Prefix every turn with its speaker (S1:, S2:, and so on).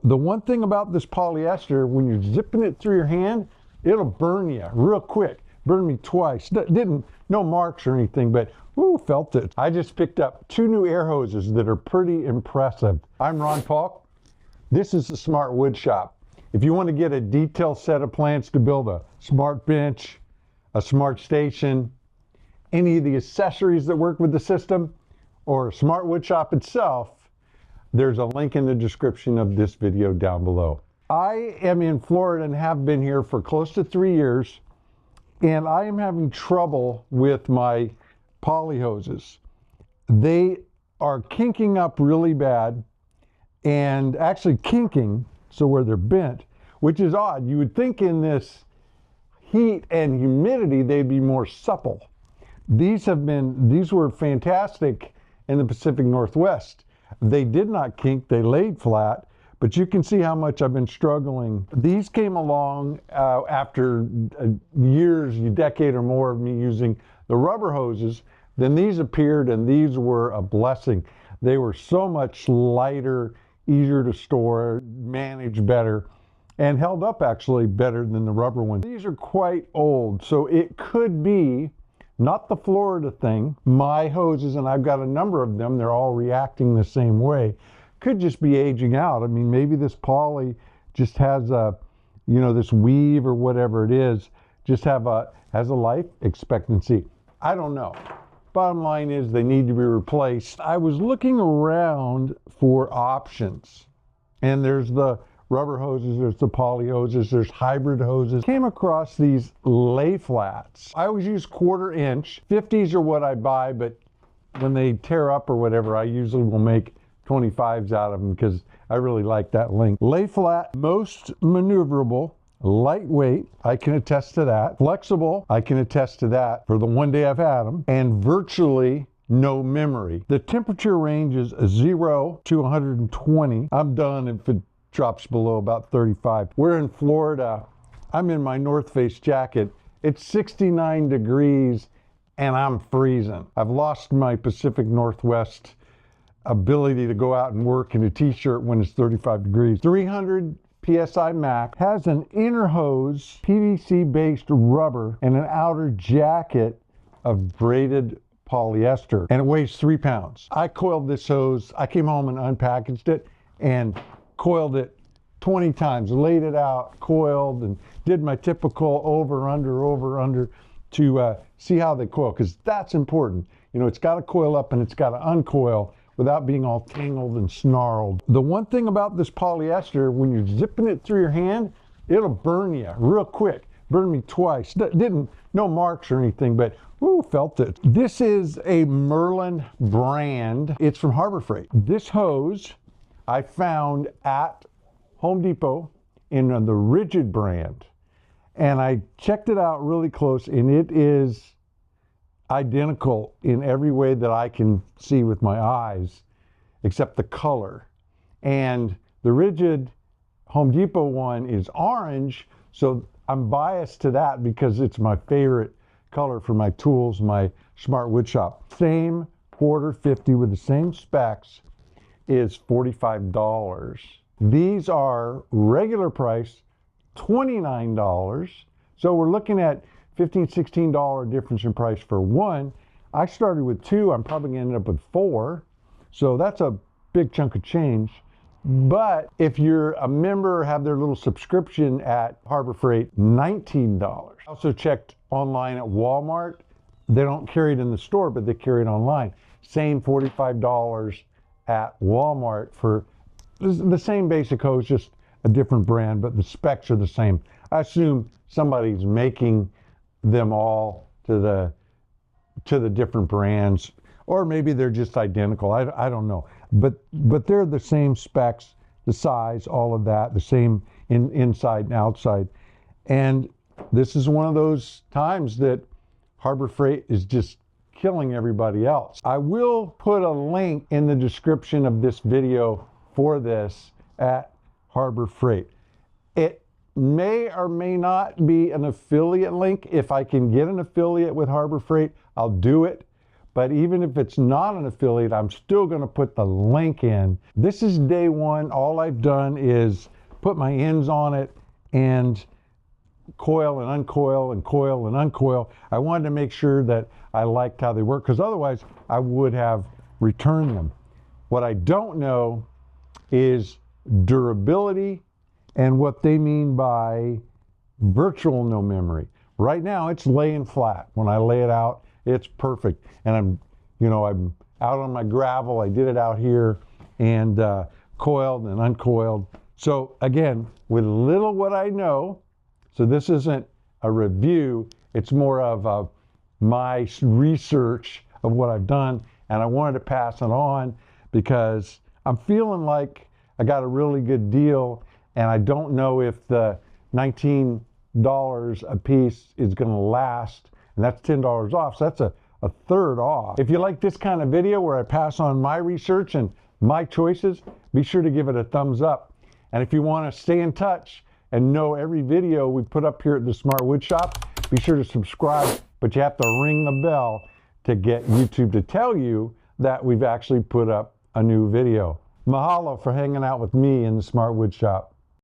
S1: The one thing about this polyester, when you're zipping it through your hand, it'll burn you real quick. Burned me twice. No marks or anything, but ooh, felt it. I just picked up 2 new air hoses that are pretty impressive. I'm Ron Falk. This is the Smart Wood Shop. If you want to get a detailed set of plans to build a smart bench, a smart station, any of the accessories that work with the system, or a Smart Wood Shop itself, there's a link in the description of this video down below. I am in Florida and have been here for close to 3 years, and I am having trouble with my poly hoses. They are kinking up really bad, and actually kinking, so where they're bent, which is odd. You would think in this heat and humidity they'd be more supple. These were fantastic in the Pacific Northwest. They did not kink, they laid flat, but you can see how much I've been struggling. These came along after years, a decade or more of me using the rubber hoses. Then these appeared, and these were a blessing. They were so much lighter, easier to store, manage better, and held up actually better than the rubber ones. These are quite old, so it could be not the Florida thing. My hoses, and I've got a number of them, they're all reacting the same way. Could just be aging out. I mean, maybe this poly just has a, this weave or whatever it is, just has a life expectancy. I don't know. Bottom line is they need to be replaced. I was looking around for options, and there's the rubber hoses, there's the poly hoses, there's hybrid hoses. Came across these lay flats. I always use 1/4 inch. 50s are what I buy, but when they tear up or whatever, I usually will make 25s out of them because I really like that length. Lay flat, most maneuverable, lightweight, I can attest to that. Flexible, I can attest to that for the one day I've had them. And virtually no memory. The temperature range is 0 to 120. I'm done if it drops below about 35. We're in Florida. I'm in my North Face jacket. It's 69 degrees and I'm freezing. I've lost my Pacific Northwest ability to go out and work in a t-shirt when it's 35 degrees. 300 PSI max, has an inner hose, PVC based rubber, and an outer jacket of braided polyester, and it weighs 3 pounds. I coiled this hose. I came home and unpackaged it and coiled it 20 times, laid it out, coiled, and did my typical over, under to see how they coil, because that's important. It's got to coil up and it's got to uncoil without being all tangled and snarled. The one thing about this polyester, when you're zipping it through your hand, it'll burn you real quick. Burned me twice. No marks or anything, but ooh, felt it. This is a Merlin brand. It's from Harbor Freight. This hose I found at Home Depot in the Rigid brand, and I checked it out really close, and it is identical in every way that I can see with my eyes, except the color. And the Rigid Home Depot one is orange, so I'm biased to that because it's my favorite color for my tools, my Smart Wood Shop. Same 1/4 with the same specs is $45. These are regular price $29. So we're looking at $15, $16 difference in price for one. I started with 2, I'm probably gonna end up with 4. So that's a big chunk of change. But if you're a member, have their little subscription at Harbor Freight, $19. I also checked online at Walmart. They don't carry it in the store, but they carry it online. Same $45 at Walmart for the same basic hose, just a different brand, but the specs are the same. I assume somebody's making them all to the different brands, or maybe they're just identical. I don't know, but they're the same specs, the size, all of that, the same inside and outside. And this is one of those times that Harbor Freight is just killing everybody else. I will put a link in the description of this video for this at Harbor Freight. It may or may not be an affiliate link. If I can get an affiliate with Harbor Freight, I'll do it. but even if it's not an affiliate, I'm still going to put the link in. This is day one. All I've done is put my ends on it and coil and uncoil and coil and uncoil. I wanted to make sure that I liked how they work, because otherwise I would have returned them. What I don't know is durability and what they mean by virtual no memory. Right now it's laying flat. When I lay it out, it's perfect. And I'm out on my gravel. I did it out here and coiled and uncoiled. So again, with little what I know, so this isn't a review, it's more of my research of what I've done, and I wanted to pass it on because I'm feeling like I got a really good deal, and I don't know if the $19 a piece is going to last, and that's $10 off, so that's a third off. If you like this kind of video where I pass on my research and my choices, be sure to give it a thumbs up. And if you want to stay in touch and know every video we put up here at the Smart Wood Shop, be sure to subscribe, but you have to ring the bell to get YouTube to tell you that we've actually put up a new video. Mahalo for hanging out with me in the Smart Wood Shop.